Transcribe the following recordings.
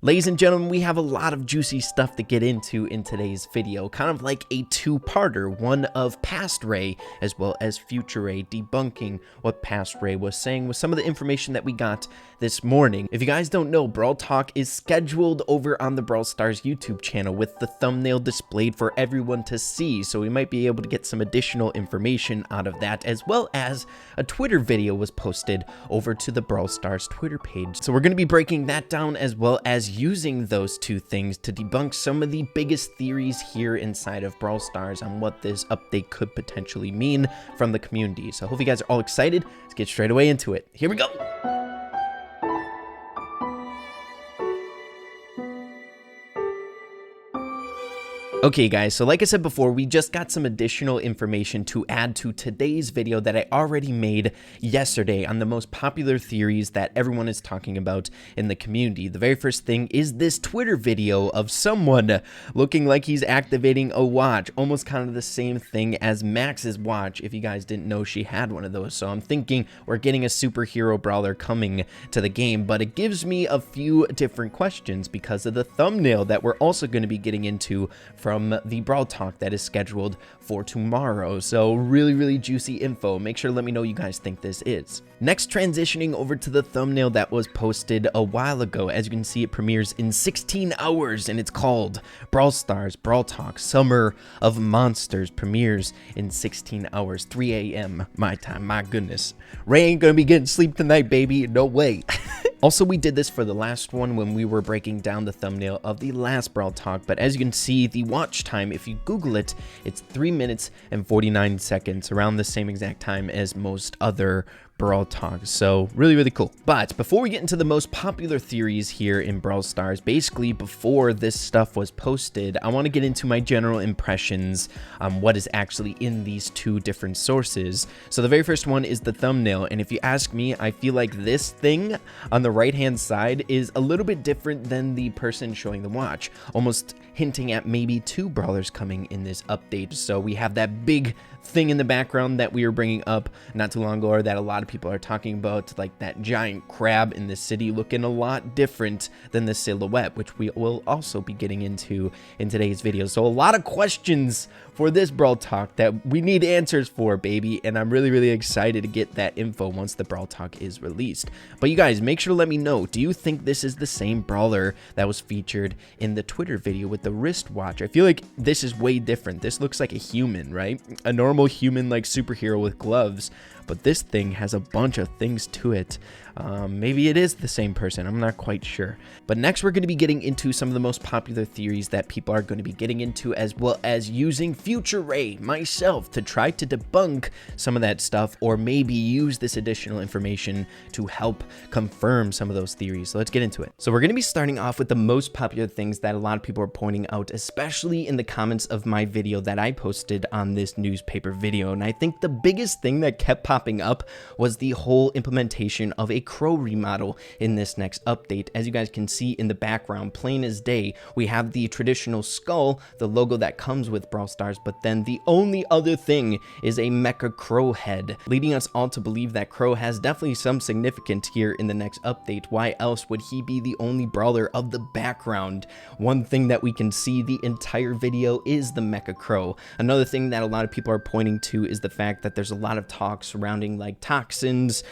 Ladies and gentlemen, we have a lot of juicy stuff to get into in today's video, kind of like a two-parter, one of Past Ray as well as Future Ray, debunking what Past Ray was saying with some of the information that we got this morning. If you guys don't know, Brawl Talk is scheduled over on the Brawl Stars YouTube channel with the thumbnail displayed for everyone to see, so we might be able to get some additional information out of that, as well as a Twitter video was posted over to the Brawl Stars Twitter page. So we're going to be breaking that down as well as using those two things to debunk some of the biggest theories here inside of Brawl Stars on what this update could potentially mean from the community. So I hope you guys are all excited. Let's get straight away into it. Here we go. Okay guys, so like I said before, we just got some additional information to add to today's video that I already made yesterday on the most popular theories that everyone is talking about in the community. The very first thing is this Twitter video of someone looking like he's activating a watch, almost kind of the same thing as Max's watch, if you guys didn't know she had one of those. So I'm thinking we're getting a superhero brawler coming to the game, but it gives me a few different questions because of the thumbnail that we're also going to be getting into from the Brawl Talk that is scheduled for tomorrow. So really juicy info. Make sure to let me know what you guys think this is. Next, transitioning over to the thumbnail that was posted a while ago. As you can see, it premieres in 16 hours and it's called Brawl Stars Brawl Talk Summer of Monsters. Premieres in 16 hours, 3 a.m. my time. My goodness. Ray ain't gonna be getting sleep tonight, baby. No way. Also, we did this for the last one when we were breaking down the thumbnail of the last Brawl Talk, but as you can see, the watch time, if you Google it, it's 3 minutes and 49 seconds, around the same exact time as most other Brawl Talk. So really cool. But before we get into the most popular theories here in Brawl Stars, basically before this stuff was posted, I want to get into my general impressions on what is actually in these two different sources. So the very first one is the thumbnail, and if you ask me, I feel like this thing on the right hand side is a little bit different than the person showing the watch, almost hinting at maybe two brawlers coming in this update. So we have that big thing in the background that we were bringing up not too long ago, or that a lot of people are talking about, like that giant crab in the city looking a lot different than the silhouette, which we will also be getting into in today's video. So a lot of questions for this Brawl Talk that we need answers for, baby, and I'm really excited to get that info once the Brawl Talk is released. But you guys, make sure to let me know, do you think this is the same brawler that was featured in the Twitter video with the wristwatch? I feel like this is way different. This looks like a human, right? A normal human like superhero with gloves, but this thing has a bunch of things to it. Maybe it is the same person, I'm not quite sure. But next we're going to be getting into some of the most popular theories that people are going to be getting into, as well as using Future Ray, myself, to try to debunk some of that stuff, or maybe use this additional information to help confirm some of those theories. So let's get into it. So we're going to be starting off with the most popular things that a lot of people are pointing out, especially in the comments of my video that I posted on this newspaper video. And I think the biggest thing that kept popping up was the whole implementation of a Crow remodel in this next update. As you guys can see in the background, plain as day, we have the traditional skull, the logo that comes with Brawl Stars, but then the only other thing is a mecha crow head, leading us all to believe that Crow has definitely some significance here in the next update. Why else would he be the only brawler of the background? One thing that we can see the entire video is the mecha crow. Another thing that a lot of people are pointing to is the fact that there's a lot of talk surrounding like toxins,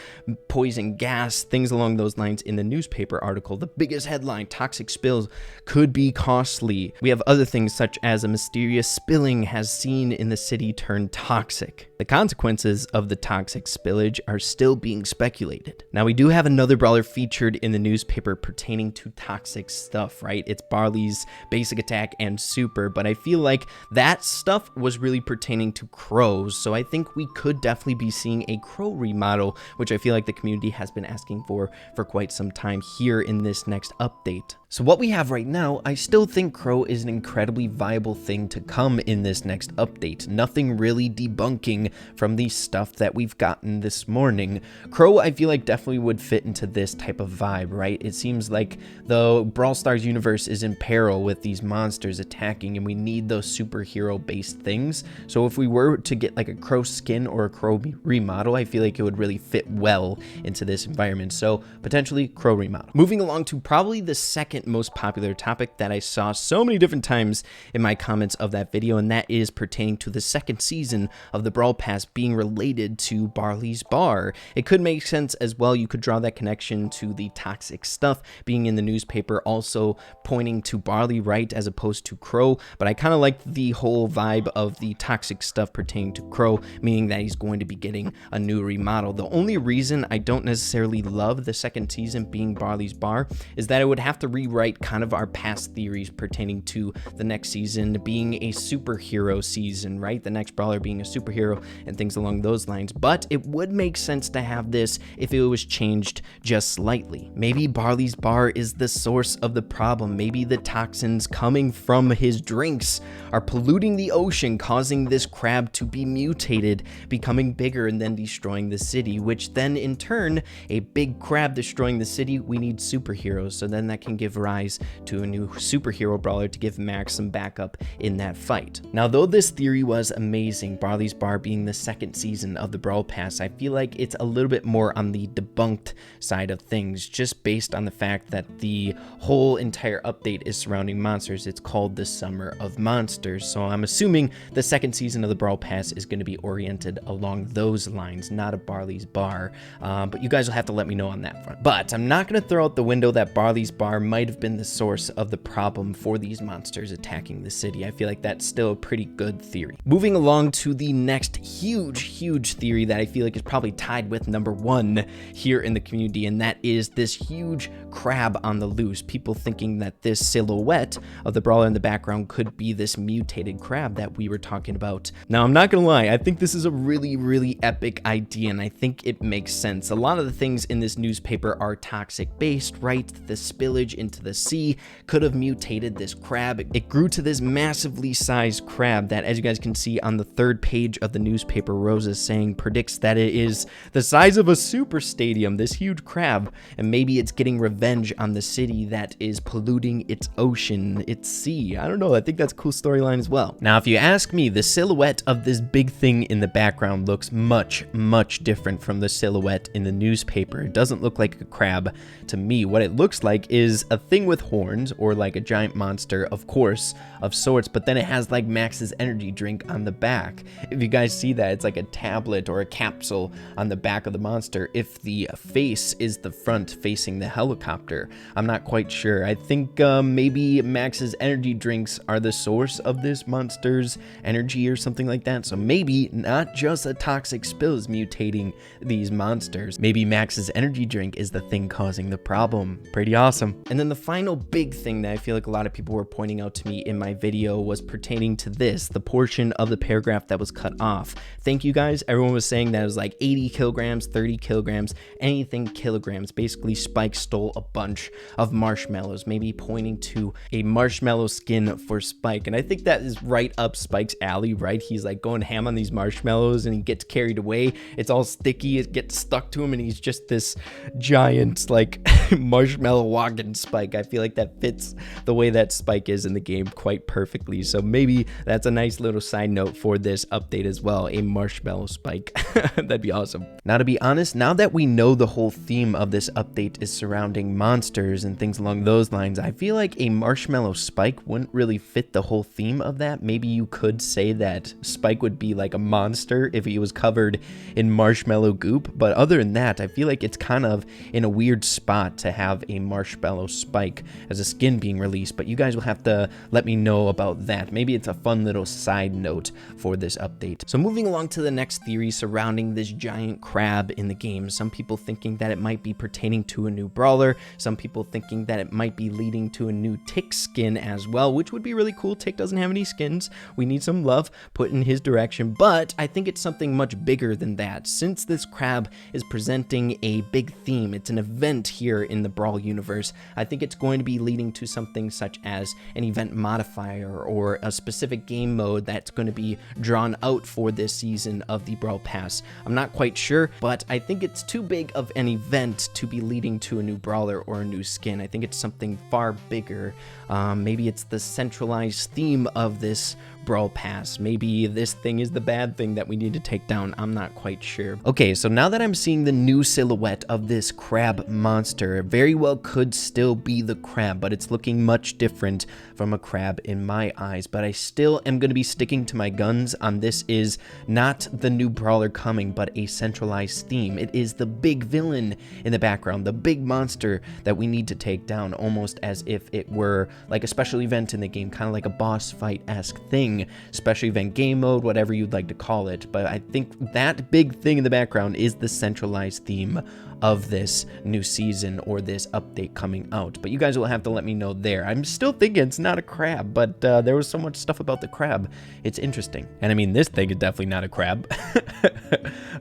poison gas, things along those lines in the newspaper article. The biggest headline, toxic spills could be costly. We have other things such as a mysterious spilling has seen in the city turn toxic. The consequences of the toxic spillage are still being speculated. Now we do have another brawler featured in the newspaper pertaining to toxic stuff, right? It's Barley's basic attack and super, but I feel like that stuff was really pertaining to crows. So I think we could definitely be seeing a crow remodel, which I feel like the community has been asking for quite some time here in this next update. So what we have right now, I still think Crow is an incredibly viable thing to come in this next update. Nothing really debunking from the stuff that we've gotten this morning. Crow, I feel like definitely would fit into this type of vibe, right? It seems like the Brawl Stars universe is in peril with these monsters attacking, and we need those superhero-based things. So if we were to get like a Crow skin or a Crow remodel, I feel like it would really fit well into this environment. environment, so potentially crow remodel. Moving along to probably the second most popular topic that I saw so many different times in my comments of that video, and that is pertaining to the second season of the Brawl Pass being related to Barley's Bar. It could make sense as well. You could draw that connection to the toxic stuff being in the newspaper, also pointing to Barley, right, as opposed to Crow, but I kind of like the whole vibe of the toxic stuff pertaining to Crow, meaning that he's going to be getting a new remodel. The only reason I don't necessarily love the second season being Barley's Bar is that I would have to rewrite kind of our past theories pertaining to the next season being a superhero season, right? The next brawler being a superhero and things along those lines. But it would make sense to have this if it was changed just slightly. Maybe Barley's Bar is the source of the problem. Maybe the toxins coming from his drinks are polluting the ocean, causing this crab to be mutated, becoming bigger and then destroying the city, which then in turn, a big crab destroying the city, we need superheroes. So then that can give rise to a new superhero brawler to give Max some backup in that fight. Now, though this theory was amazing, Barley's Bar being the second season of the Brawl Pass, I feel like it's a little bit more on the debunked side of things, just based on the fact that the whole entire update is surrounding monsters. It's called the Summer of Monsters, so I'm assuming the second season of the Brawl Pass is going to be oriented along those lines, not a Barley's Bar, but you guys will have to let me know on that front. But I'm not going to throw out the window that Barley's Bar might have been the source of the problem for these monsters attacking the city. I feel like that's still a pretty good theory. Moving along to the next huge theory that I feel like is probably tied with number one here in the community, and that is this huge crab on the loose. People thinking that this silhouette of the brawler in the background could be this mutated crab that we were talking about. Now, I'm not gonna lie, I think this is a really epic idea, and I think it makes sense. A lot of the things in this newspaper are toxic based, right? The spillage into the sea could have mutated this crab. It grew to this massively sized crab that, as you guys can see on the third page of the newspaper, Rosa saying predicts that it is the size of a super stadium, this huge crab, and maybe it's getting revenge on the city that is polluting its ocean, its sea. I don't know, I think that's a cool storyline as well. Now, if you ask me, the silhouette of this big thing in the background looks much different from the silhouette in the newspaper. It doesn't look like a crab to me. What it looks like is a thing with horns, or like a giant monster, of course, of sorts, but then it has like Max's energy drink on the back. If you guys see that, it's like a tablet or a capsule on the back of the monster. If the face is the front facing the helicopter, I'm not quite sure. I think maybe Max's energy drinks are the source of this monster's energy or something like that. So maybe not just a toxic spill is mutating these monsters. Maybe Max's energy drink is the thing causing the problem. Pretty awesome. And then the final big thing that I feel like a lot of people were pointing out to me in my video was pertaining to this, the portion of the paragraph that was cut off. Thank you guys. Everyone was saying that it was like 80 kilograms, 30 kilograms, anything kilograms. Basically, Spike stole a bunch of marshmallows, maybe pointing to a marshmallow skin for Spike. And I think that is right up Spike's alley, right? He's like going ham on these marshmallows and he gets carried away. It's all sticky. It gets stuck to him and he's just this giant like marshmallow walking Spike. I feel like that fits the way that Spike is in the game quite perfectly. So maybe that's a nice little side note for this update as well, a marshmallow Spike. That'd be awesome. Now, to be honest, now that we know the whole theme of this update is surrounding monsters and things along those lines, I feel like a marshmallow Spike wouldn't really fit the whole theme of that. Maybe you could say that Spike would be like a monster if he was covered in marshmallow goop, but other than that, I feel like it's kind of in a weird spot to have a marshmallow Spike as a skin being released, but you guys will have to let me know about that. Maybe it's a fun little side note for this update. So moving along to the next theory surrounding this giant crab in the game. Some people thinking that it might be pertaining to a new brawler. Some people thinking that it might be leading to a new Tick skin as well, which would be really cool. Tick doesn't have any skins. We need some love put in his direction, but I think it's something much bigger than that. Since this crab is presenting a big theme, it's an event here in the Brawl universe, I think it's going to be leading to something such as an event modifier or a specific game mode that's going to be drawn out for this season of the Brawl Pass. I'm not quite sure, but I think it's too big of an event to be leading to a new brawler or a new skin. I think it's something far bigger. Maybe it's the centralized theme of this Brawl Pass. Maybe this thing is the bad thing that we need to take down. I'm not quite sure. Okay, so now that I'm seeing the new silhouette of this crab monster, very well could still be the crab, but it's looking much different from a crab in my eyes. But I still am going to be sticking to my guns on this is not the new brawler coming, but a centralized theme. It is the big villain in the background, the big monster that we need to take down, almost as if it were like a special event in the game, kind of like a boss fight-esque thing, special event game mode, whatever you'd like to call it. But I think that big thing in the background is the centralized theme of this new season or this update coming out. But you guys will have to let me know there. I'm still thinking it's not a crab, but there was so much stuff about the crab. It's interesting. And I mean, this thing is definitely not a crab.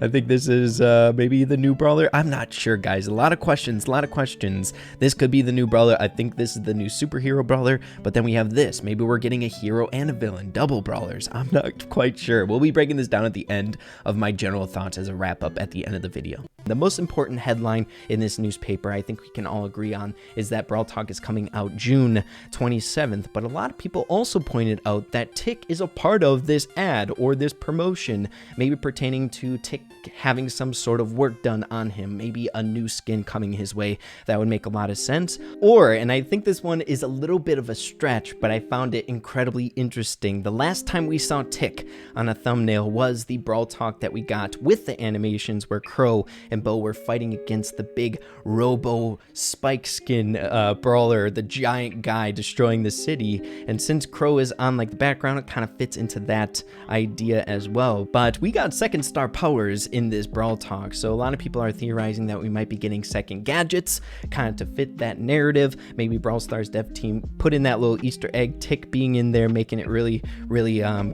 I think this is maybe the new brawler. I'm not sure, guys. A lot of questions, This could be the new brawler. I think this is the new superhero brawler, but then we have this. Maybe we're getting a hero and a villain, double brawlers. I'm not quite sure. We'll be breaking this down at the end of my general thoughts as a wrap up at the end of the video. The most important headline in this newspaper, I think we can all agree on, is that Brawl Talk is coming out June 27th, but a lot of people also pointed out that Tick is a part of this ad or this promotion, maybe pertaining to Tick having some sort of work done on him, maybe a new skin coming his way. That would make a lot of sense. Or, and I think this one is a little bit of a stretch, but I found it incredibly interesting. The last time we saw Tick on a thumbnail was the Brawl Talk that we got with the animations where Crow and Bo were fighting against the big robo spike skin brawler, the giant guy destroying the city. And since Crow is on like the background, it kind of fits into that idea as well. But we got second star powers in this Brawl Talk, so a lot of people are theorizing that we might be getting second gadgets kind of to fit that narrative. Maybe Brawl Stars dev team put in that little Easter egg, Tick being in there, making it really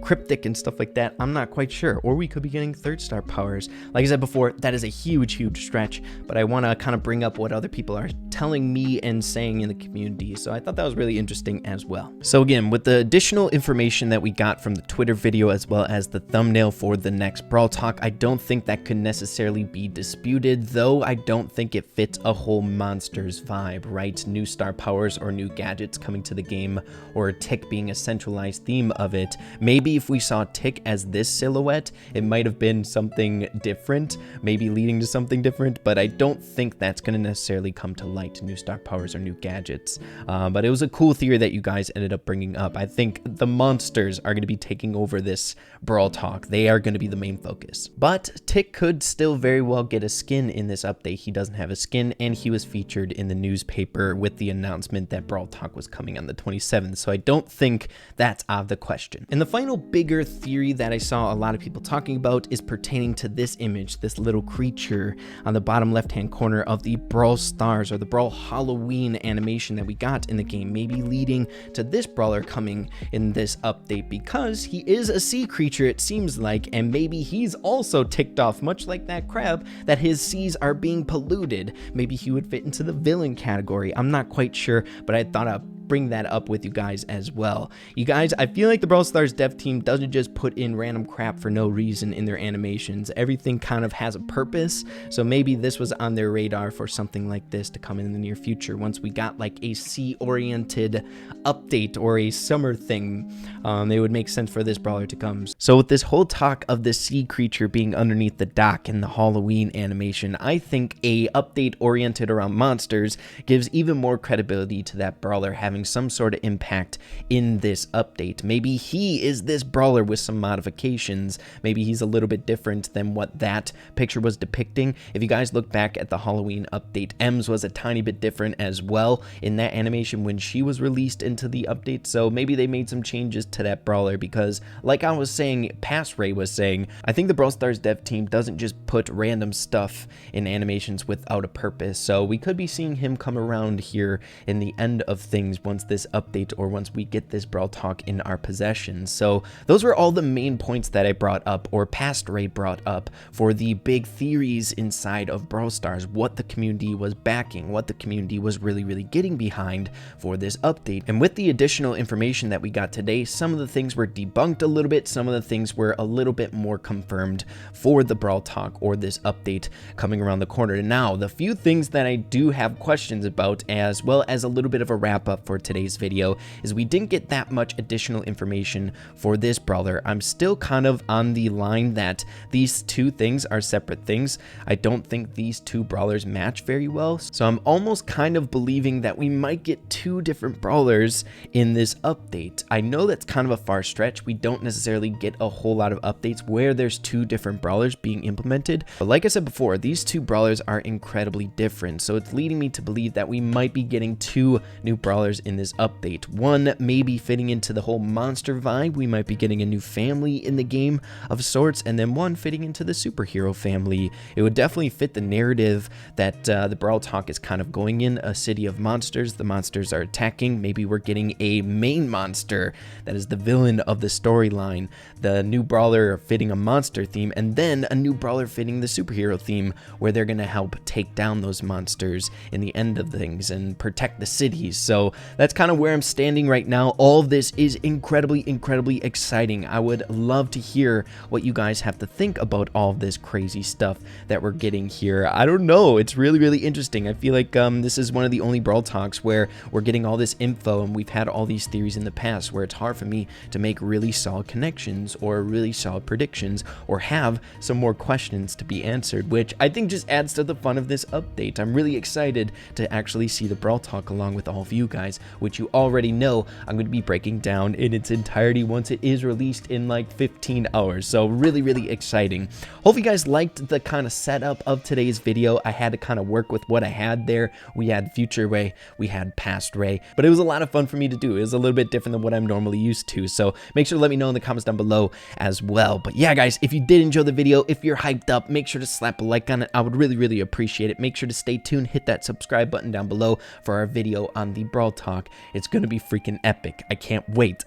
cryptic and stuff like that. I'm not quite sure. Or we could be getting third star powers. Like I said before, that is a huge stretch, but I want to kind of bring up what other people are telling me and saying in the community, so I thought that was really interesting as well. So again, with the additional information that we got from the Twitter video as well as the thumbnail for the next Brawl Talk, I don't think that could necessarily be disputed, though I don't think it fits a whole monsters vibe, right? New star powers or new gadgets coming to the game, or Tick being a centralized theme of it. Maybe if we saw Tick as this silhouette, it might have been something different, maybe leading to something different, but I don't think that's going to necessarily come to light, new star powers or new gadgets. But it was a cool theory that you guys ended up bringing up. I think the monsters are going to be taking over this Brawl Talk. They are going to be the main focus. But Tick could still very well get a skin in this update. He doesn't have a skin, and he was featured in the newspaper with the announcement that Brawl Talk was coming on the 27th, so I don't think that's out of the question. And the final bigger theory that I saw a lot of people talking about is pertaining to this image, this little creature on the bottom left-hand corner of the Brawl Stars or the Brawl Halloween animation that we got in the game, maybe leading to this brawler coming in this update, because he is a sea creature, it seems like, and maybe he's also ticked off, much like that crab, that his seas are being polluted. Maybe he would fit into the villain category. I'm not quite sure, but I thought I'd bring that up with you guys as well. You guys, I feel like the Brawl Stars dev team doesn't just put in random crap for no reason in their animations. Everything kind of has a purpose, so maybe this was on their radar for something like this to come in the near future once we got like a sea-oriented update or a summer thing. It would make sense for this brawler to come. So with this whole talk of the sea creature being underneath the dock in the Halloween animation, I think a update oriented around monsters gives even more credibility to that brawler having some sort of impact in this update. Maybe he is this brawler with some modifications. Maybe he's a little bit different than what that picture was depicting. If you guys look back at the Halloween update, Ems was a tiny bit different as well in that animation when she was released into the update, so maybe they made some changes to that brawler, because like I was saying, past Ray was saying, I think the Brawl Stars dev team doesn't just put random stuff in animations without a purpose, so we could be seeing him come around here in the end of things once this update or once we get this Brawl Talk in our possession. So those were all the main points that I brought up, or past Ray brought up, for the big theories inside of Brawl Stars, what the community was backing, what the community was really getting behind for this update. And with the additional information that we got today, some of the things were debunked a little bit, some of the things were a little bit more confirmed for the Brawl Talk or this update coming around the corner. Now, the few things that I do have questions about, as well as a little bit of a wrap up for for today's video, is we didn't get that much additional information for this brawler. I'm still kind of on the line that these two things are separate things. I don't think these two brawlers match very well, so I'm almost kind of believing that we might get two different brawlers in this update. I know that's kind of a far stretch. We don't necessarily get a whole lot of updates where there's two different brawlers being implemented, but like I said before, these two brawlers are incredibly different, so it's leading me to believe that we might be getting two new brawlers in this update. One maybe fitting into the whole monster vibe. We might be getting a new family in the game of sorts, and then one fitting into the superhero family. It would definitely fit the narrative that the Brawl talk is kind of going in. A city of monsters, the monsters are attacking. Maybe we're getting a main monster that is the villain of the storyline, the new brawler fitting a monster theme, and then a new brawler fitting the superhero theme, where they're going to help take down those monsters in the end of things and protect the cities. So that's kind of where I'm standing right now. All of this is incredibly exciting. I would love to hear what you guys have to think about all of this crazy stuff that we're getting here. I don't know, it's really interesting. I feel like this is one of the only Brawl talks where we're getting all this info, and we've had all these theories in the past where it's hard for me to make really solid connections or really solid predictions or have some more questions to be answered, which I think just adds to the fun of this update. I'm really excited to actually see the Brawl talk along with all of you guys, which you already know I'm going to be breaking down in its entirety once it is released in like 15 hours. So really exciting. Hope you guys liked the kind of setup of today's video. I had to kind of work with what I had there. We had future Ray, we had past Ray, but it was a lot of fun for me to do. It was a little bit different than what I'm normally used to, so make sure to let me know in the comments down below as well. But yeah guys, if you did enjoy the video, if you're hyped up, make sure to slap a like on it. I would really appreciate it. Make sure to stay tuned, hit that subscribe button down below for our video on the Brawl talk. It's gonna be freaking epic. I can't wait.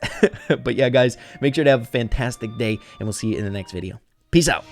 But yeah guys, make sure to have a fantastic day, and we'll see you in the next video. Peace out.